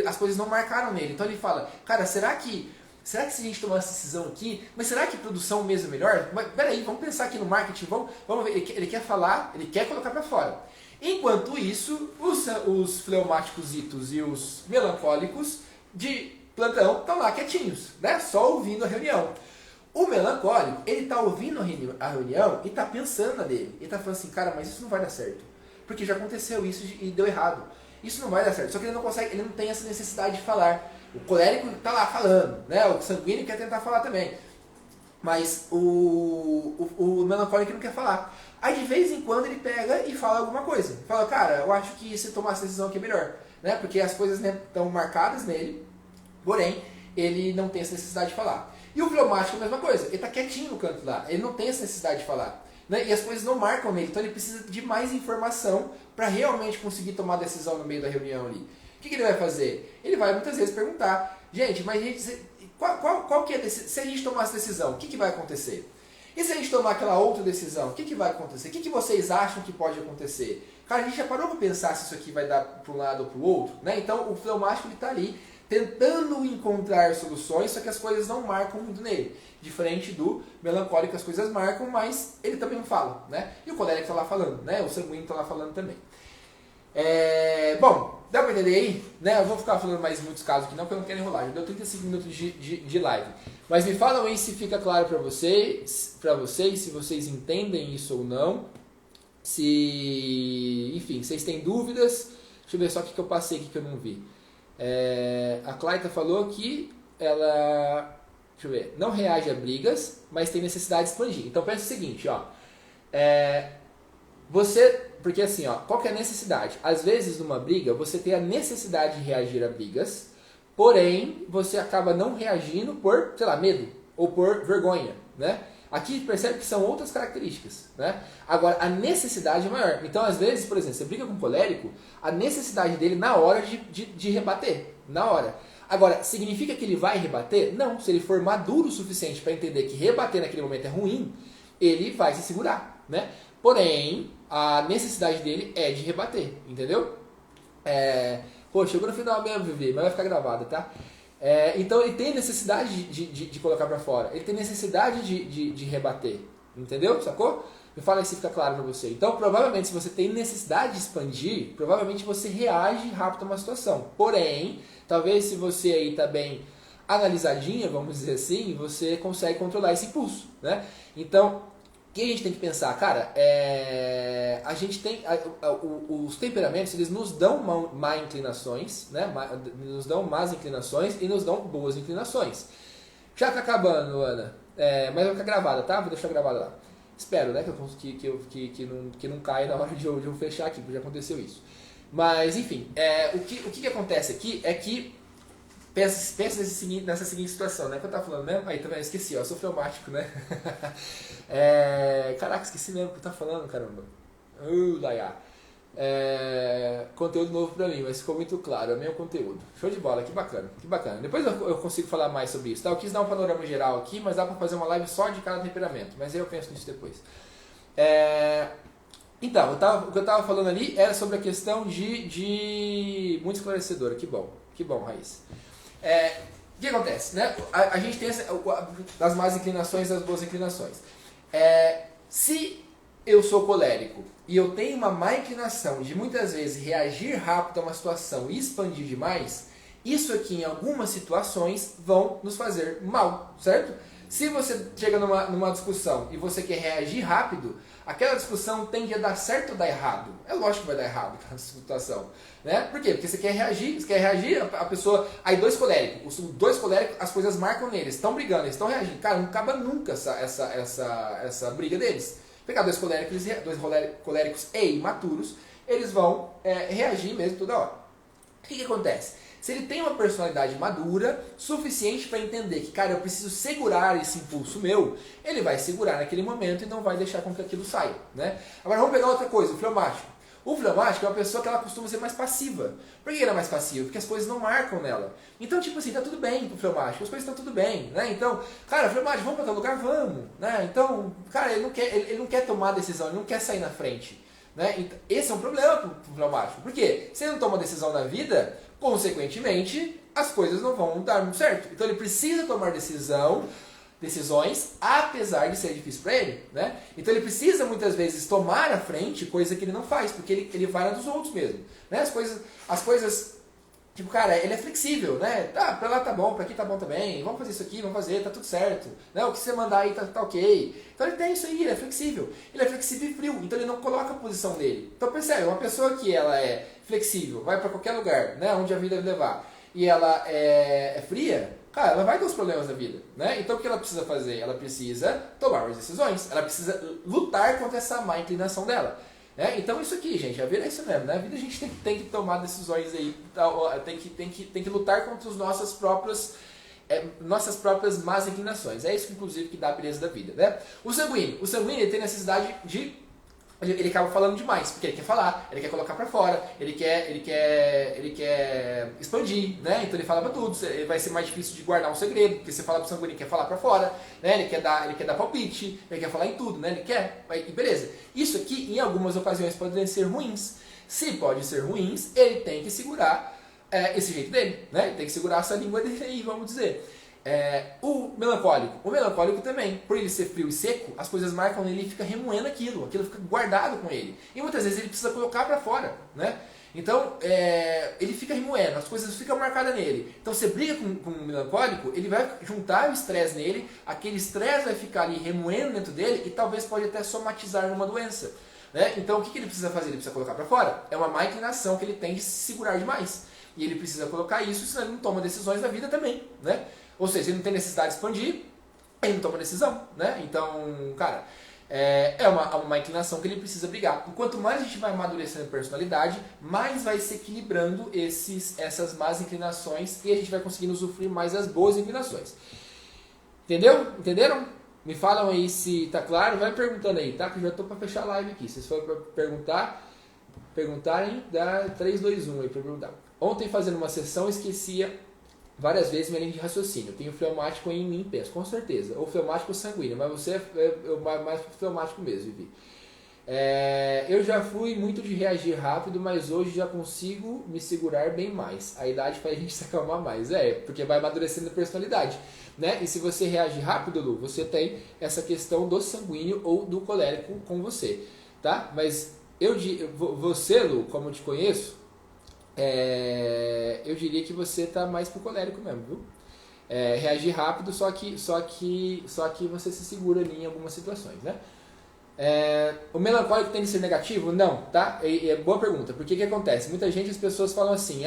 As coisas não marcaram nele. Então ele fala, cara, será que se a gente tomar essa decisão aqui, mas será que produção mesmo é melhor? Mas peraí, vamos pensar aqui no marketing, vamos ver. Ele quer falar, ele quer colocar para fora. Enquanto isso, os fleumáticos e os melancólicos de plantão estão lá quietinhos, né? Só ouvindo a reunião. O melancólico, ele está ouvindo a reunião e está pensando na dele. Ele está falando assim, cara, mas isso não vai dar certo. Porque já aconteceu isso e deu errado. Isso não vai dar certo. Só que ele não consegue, ele não tem essa necessidade de falar. O colérico está lá falando, né? O sanguíneo quer tentar falar também. Mas o melancólico não quer falar. Aí de vez em quando ele pega e fala alguma coisa. Fala, cara, eu acho que se tomar essa decisão aqui é melhor. Né? Porque as coisas estão marcadas nele, porém, ele não tem essa necessidade de falar. E o fleumático é a mesma coisa. Ele está quietinho no canto lá. Ele não tem essa necessidade de falar. Né? E as coisas não marcam nele. Então ele precisa de mais informação para realmente conseguir tomar a decisão no meio da reunião ali. O que ele vai fazer? Ele vai muitas vezes perguntar, gente, mas qual que é se a gente tomar essa decisão, o que vai acontecer? E se a gente tomar aquela outra decisão, o que vai acontecer? O que vocês acham que pode acontecer? Cara, a gente já parou para pensar se isso aqui vai dar para um lado ou para o outro? Né? Então o fleumático está ali tentando encontrar soluções, só que as coisas não marcam muito nele. Diferente do melancólico, as coisas marcam, mas ele também não fala. Né? E o colérico está lá falando, né? O sanguíneo está lá falando também. Bom, dá pra entender aí? Né? Eu vou ficar falando mais muitos casos aqui não, porque eu não quero enrolar. Já deu 35 minutos de live. Mas me falam aí se fica claro pra vocês, se vocês entendem isso ou não. Enfim, vocês têm dúvidas. Deixa eu ver só o que eu passei aqui que eu não vi. A Claita falou que ela, deixa eu ver, não reage a brigas, mas tem necessidade de expandir. Então pensa o seguinte, ó. Porque assim, ó, qual que é a necessidade? Às vezes numa briga você tem a necessidade de reagir a brigas, porém você acaba não reagindo por, sei lá, medo ou por vergonha, né? Aqui percebe que são outras características, né? Agora, a necessidade é maior. Então, às vezes, por exemplo, você briga com um colérico, a necessidade dele na hora de rebater, na hora. Agora, significa que ele vai rebater? Não. Se ele for maduro o suficiente para entender que rebater naquele momento é ruim, ele vai se segurar, né? Porém, a necessidade dele é de rebater, entendeu? Pô, chegou no final mesmo, Vivi, mas vai ficar gravado, tá? Então ele tem necessidade de colocar para fora, ele tem necessidade de rebater, entendeu? Sacou? Me fala aí se fica claro para você. Então, provavelmente, se você tem necessidade de expandir, provavelmente você reage rápido a uma situação. Porém, talvez se você aí tá bem analisadinha, vamos dizer assim, você consegue controlar esse impulso, né? Então, o que a gente tem que pensar? Cara, a gente tem... os temperamentos, eles nos dão má inclinações, né? Nos dão más inclinações e nos dão boas inclinações. Já tá acabando, Ana. Mas vai ficar gravada, tá? Vou deixar gravada lá. Espero, né? Que não caia na hora de eu fechar aqui, porque já aconteceu isso. Mas, enfim, o que acontece aqui é que pensa nessa seguinte situação, né? Que eu tava falando mesmo? Aí, também esqueci, ó, eu sou fleumático, né? Caraca, esqueci mesmo o que eu tava falando, caramba. Laiá. Conteúdo novo pra mim, mas ficou muito claro, é meu conteúdo. Show de bola, que bacana, que bacana. Depois eu consigo falar mais sobre isso, tá? Eu quis dar um panorama geral aqui, mas dá pra fazer uma live só de cada temperamento, mas aí eu penso nisso depois. Então, o que eu tava falando ali era sobre a questão de... Muito esclarecedora, que bom, Raíssa. O que acontece, né? A gente tem as más inclinações e as boas inclinações. Se eu sou colérico e eu tenho uma má inclinação de muitas vezes reagir rápido a uma situação e expandir demais, isso aqui em algumas situações vão nos fazer mal, certo? Se você chega numa discussão e você quer reagir rápido, aquela discussão tende a dar certo ou dar errado. É lógico que vai dar errado aquela situação, né? Por quê? Porque você quer reagir, a pessoa... Aí dois coléricos, as coisas marcam neles, estão brigando, eles estão reagindo. Cara, não acaba nunca essa briga deles. Pegar dois coléricos e imaturos, eles vão reagir mesmo toda hora. O que acontece? Se ele tem uma personalidade madura, suficiente para entender que, cara, eu preciso segurar esse impulso meu, ele vai segurar naquele momento e não vai deixar com que aquilo saia, né? Agora vamos pegar outra coisa, o fleumático. O fleumático é uma pessoa que ela costuma ser mais passiva. Por que ela é mais passiva? Porque as coisas não marcam nela. Então, tipo assim, tá tudo bem pro fleumático, as coisas estão tudo bem, né? Então, cara, fleumático, vamos para tal lugar? Vamos, né? Então, cara, ele não quer tomar decisão, ele não quer sair na frente, né? Então, esse é um problema pro fleumático. Por quê? Se ele não toma decisão na vida, consequentemente, as coisas não vão dar muito certo. Então ele precisa tomar decisões, apesar de ser difícil para ele, né? Então ele precisa muitas vezes tomar a frente, coisa que ele não faz, porque ele vai na dos outros mesmo, né? As coisas, tipo, cara, ele é flexível, né? Tá, pra lá tá bom, pra aqui tá bom também, vamos fazer isso aqui, vamos fazer, tá tudo certo, né? O que você mandar aí tá ok. Então ele tem isso aí, ele é flexível e frio, então ele não coloca a posição dele. Então percebe, uma pessoa que ela é flexível, vai para qualquer lugar, né, onde a vida levar, e ela é fria, cara, ela vai ter os problemas da vida, né? Então o que ela precisa fazer? Ela precisa tomar as decisões, ela precisa lutar contra essa má inclinação dela, né? Então isso aqui, gente, a vida é isso mesmo, né? A vida a gente tem que tomar decisões aí, tem que lutar contra as nossas próprias más inclinações. É isso, inclusive, que dá a beleza da vida, né? O sanguíneo ele tem necessidade de... Ele acaba falando demais, porque ele quer falar, ele quer colocar pra fora, ele quer expandir, né? Então ele fala pra tudo, vai ser mais difícil de guardar um segredo, porque você fala pro sanguíneo, ele quer falar pra fora, né? Ele quer dar palpite, ele quer falar em tudo, né? Ele quer, e beleza. Isso aqui, em algumas ocasiões, podem ser ruins. Se pode ser ruins, ele tem que segurar esse jeito dele, né? Ele tem que segurar essa língua dele aí, vamos dizer. O melancólico também, por ele ser frio e seco, as coisas marcam nele e fica remoendo aquilo fica guardado com ele. E muitas vezes ele precisa colocar para fora, né? Então, ele fica remoendo, as coisas ficam marcadas nele. Então, você briga com um melancólico, ele vai juntar o estresse nele, aquele estresse vai ficar ali remoendo dentro dele e talvez pode até somatizar numa doença, né? Então, o que ele precisa fazer? Ele precisa colocar para fora. É uma má inclinação que ele tem de se segurar demais. E ele precisa colocar isso, senão ele não toma decisões na vida também, né? Ou seja, ele não tem necessidade de expandir, ele não toma decisão, né? Então, cara, é uma inclinação que ele precisa brigar. E quanto mais a gente vai amadurecendo a personalidade, mais vai se equilibrando essas más inclinações e a gente vai conseguindo usufruir mais das boas inclinações. Entendeu? Entenderam? Me falam aí se tá claro, vai perguntando aí, tá? Que eu já tô para fechar a live aqui. Se vocês forem para perguntarem, dá 3, 2, 1 aí para perguntar. Ontem fazendo uma sessão esquecia várias vezes minha linha de raciocínio. Tenho fleumático em mim, penso, com certeza. Ou fleumático ou sanguíneo, mas você é mais fleumático mesmo, Vivi. Eu já fui muito de reagir rápido, mas hoje já consigo me segurar bem mais. A idade faz a gente se acalmar mais. Porque vai amadurecendo a personalidade. Né? E se você reage rápido, Lu, você tem essa questão do sanguíneo ou do colérico com você. Tá? Mas você, Lu, como eu te conheço, eu diria que você tá mais pro colérico mesmo, viu? Reagir rápido, só que você se segura ali em algumas situações, né? O melancólico tem de ser negativo? Não, tá? Boa pergunta, porque o que acontece? Muita gente, as pessoas falam assim,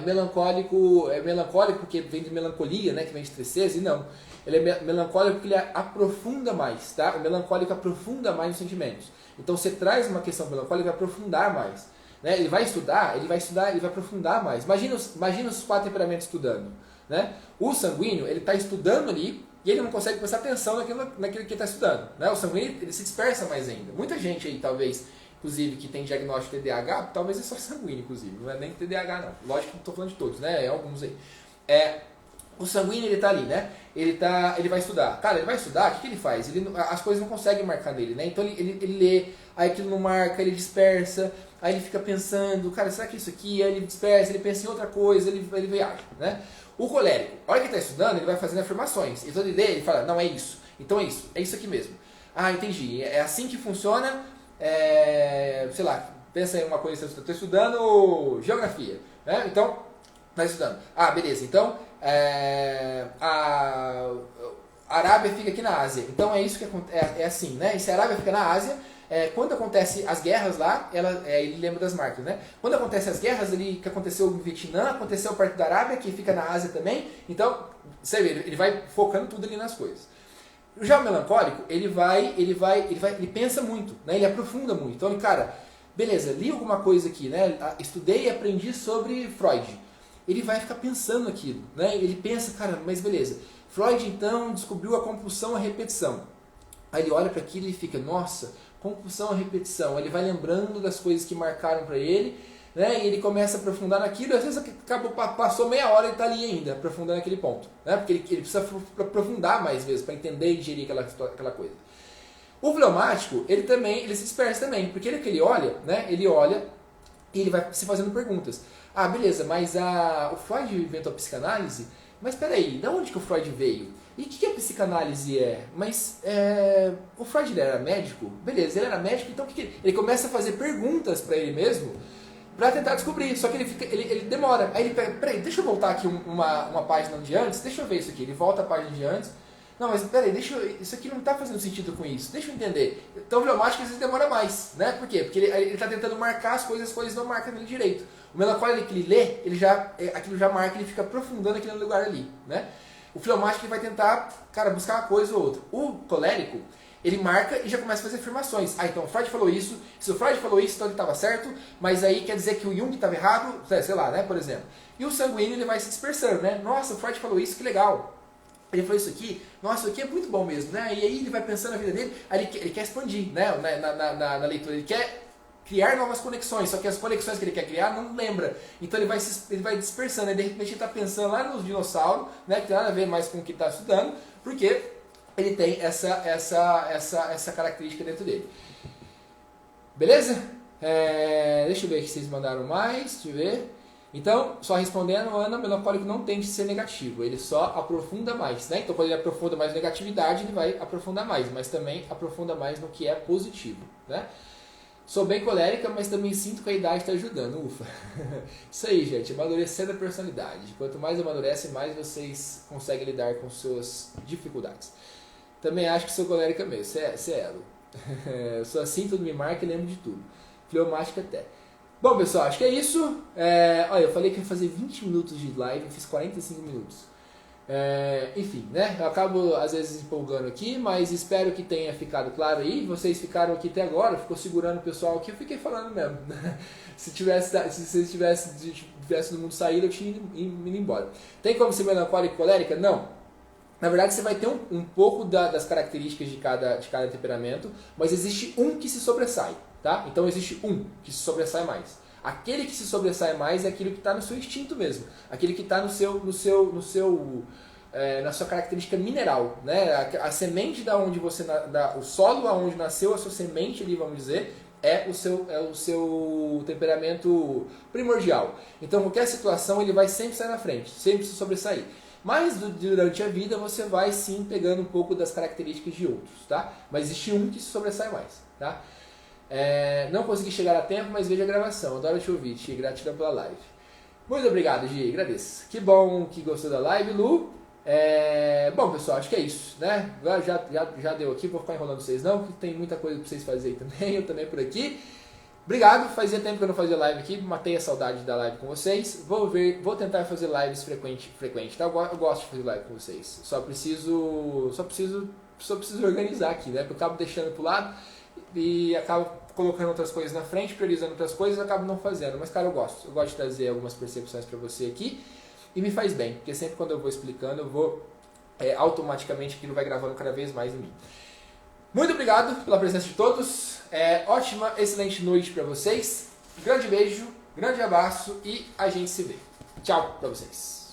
melancólico é melancólico porque vem de melancolia, né? Que vem de tristeza, e não. Ele é melancólico porque ele aprofunda mais, tá? O melancólico aprofunda mais os sentimentos. Então você traz uma questão melancólica para aprofundar mais. Né? Ele vai estudar, ele vai aprofundar mais. Imagina os 4 temperamentos estudando. Né? O sanguíneo, ele está estudando ali e ele não consegue prestar atenção naquilo que ele está estudando. Né? O sanguíneo, ele se dispersa mais ainda. Muita gente aí, talvez, inclusive, que tem diagnóstico de TDAH, talvez é só sanguíneo, inclusive. Não é nem TDAH, não. Lógico que não estou falando de todos, né? Alguns aí. O sanguíneo, ele está ali, né? Ele vai estudar. Cara, ele vai estudar, o que ele faz? As coisas não conseguem marcar nele, né? Então ele lê, aí aquilo não marca, ele dispersa, aí ele fica pensando, cara, será que isso aqui? Aí ele dispersa, ele pensa em outra coisa, ele viaja, né? O colérico, a hora que ele está estudando, ele vai fazendo afirmações. Então ele fala, não, é isso. Então é isso aqui mesmo. Ah, entendi. É assim que funciona, sei lá, pensa em uma coisa, estou estudando geografia, né? Então, está estudando. Ah, beleza, então a Arábia fica aqui na Ásia. Então é isso que é assim, né? E se a Arábia fica na Ásia, quando acontece as guerras lá, ele lembra das marcas, né? Quando acontece as guerras ali, que aconteceu no Vietnã, aconteceu perto da Arábia, que fica na Ásia também. Então, você vê, ele vai focando tudo ali nas coisas. Já o melancólico, ele pensa muito, né? Ele aprofunda muito. Então, cara, beleza, li alguma coisa aqui, né? Estudei e aprendi sobre Freud. Ele vai ficar pensando aquilo, né? Ele pensa, cara, mas beleza. Freud, então, descobriu a compulsão à repetição. Aí ele olha para aquilo e fica, nossa, compulsão à repetição. Ele vai lembrando das coisas que marcaram para ele, né? E ele começa a aprofundar naquilo. Às vezes passou meia hora e está ali ainda, aprofundando naquele ponto, né? Porque ele precisa aprofundar mais vezes para entender e digerir aquela coisa. O fleumático, ele se dispersa também, porque ele olha, né? Ele olha e ele vai se fazendo perguntas. Ah, beleza, mas o Freud inventou a psicanálise? Mas peraí, de onde que o Freud veio? E o que a psicanálise é? Mas o Freud ele era médico? Beleza, ele era médico, então ele começa a fazer perguntas para ele mesmo para tentar descobrir, só que ele demora. Aí ele pega, peraí, deixa eu voltar aqui uma página de antes, deixa eu ver isso aqui. Ele volta a página de antes. Não, mas peraí, isso aqui não está fazendo sentido com isso, deixa eu entender. Então o fleumático às vezes demora mais, né? Por quê? Porque ele está tentando marcar as coisas não marcam nele direito. O melancólico, que ele lê, aquilo já marca, ele fica aprofundando aquele lugar ali, né? O fleumático ele vai tentar, cara, buscar uma coisa ou outra. O colérico, ele marca e já começa a fazer afirmações. Ah, então o Freud falou isso, se o Freud falou isso, então ele estava certo, mas aí quer dizer que o Jung estava errado, sei lá, né, por exemplo. E o sanguíneo, ele vai se dispersando, né? Nossa, o Freud falou isso, que legal. Ele falou isso aqui, nossa, isso aqui é muito bom mesmo, né? E aí ele vai pensando na vida dele, aí ele quer expandir, né, na leitura, ele quer criar novas conexões, só que as conexões que ele quer criar não lembra. Então ele vai dispersando, e de repente ele está pensando lá nos dinossauros, né, que tem nada a ver mais com o que está estudando, porque ele tem essa característica dentro dele. Beleza? Deixa eu ver aqui se vocês mandaram mais, deixa eu ver. Então, só respondendo, Ana, o melancólico não tem de ser negativo, ele só aprofunda mais, né? Então quando ele aprofunda mais negatividade, ele vai aprofundar mais, mas também aprofunda mais no que é positivo, né? Sou bem colérica, mas também sinto que a idade está ajudando, ufa. Isso aí, gente, amadurecendo a personalidade. Quanto mais amadurece, mais vocês conseguem lidar com suas dificuldades. Também acho que sou colérica mesmo, você é ela. Eu sou assim, tudo me marca e lembro de tudo. Fleumática até. Bom, pessoal, acho que é isso. Olha, eu falei que ia fazer 20 minutos de live, eu fiz 45 minutos. Enfim, né? Eu acabo às vezes empolgando aqui, mas espero que tenha ficado claro aí. Vocês ficaram aqui até agora, ficou segurando o pessoal aqui, eu fiquei falando mesmo. Se vocês tivesse no mundo saído, eu tinha ido embora. Tem como ser melancólica e colérica? Não. Na verdade, você vai ter um pouco das características de cada temperamento, mas existe um que se sobressai, tá? Então existe um que se sobressai mais. Aquele que se sobressai mais é aquilo que está no seu instinto mesmo, aquele que está na sua característica mineral, né? A semente da onde você, o solo aonde nasceu a sua semente ali, vamos dizer, é o seu temperamento primordial. Então qualquer situação ele vai sempre sair na frente, sempre se sobressair. Mas durante a vida você vai sim pegando um pouco das características de outros, tá? Mas existe um que se sobressai mais, tá? Não consegui chegar a tempo, mas veja a gravação. Adoro te ouvir, Ti. Gratidão pela live. Muito obrigado, Gi. Agradeço. Que bom que gostou da live, Lu. Bom, pessoal, acho que é isso, né? Já deu aqui, vou ficar enrolando vocês não, porque tem muita coisa pra vocês fazerem também, eu também por aqui. Obrigado, fazia tempo que eu não fazia live aqui, matei a saudade da live com vocês. Vou tentar fazer lives frequente, tá? Eu gosto de fazer live com vocês. Só preciso organizar aqui, né? Porque eu acabo deixando pro lado e acabo colocando outras coisas na frente, priorizando outras coisas e acabo não fazendo. Mas, cara, eu gosto de trazer algumas percepções para você aqui e me faz bem, porque sempre quando eu vou explicando, eu vou automaticamente aquilo vai gravando cada vez mais em mim. Muito obrigado pela presença de todos. Ótima, excelente noite para vocês. Grande beijo, grande abraço e a gente se vê. Tchau para vocês.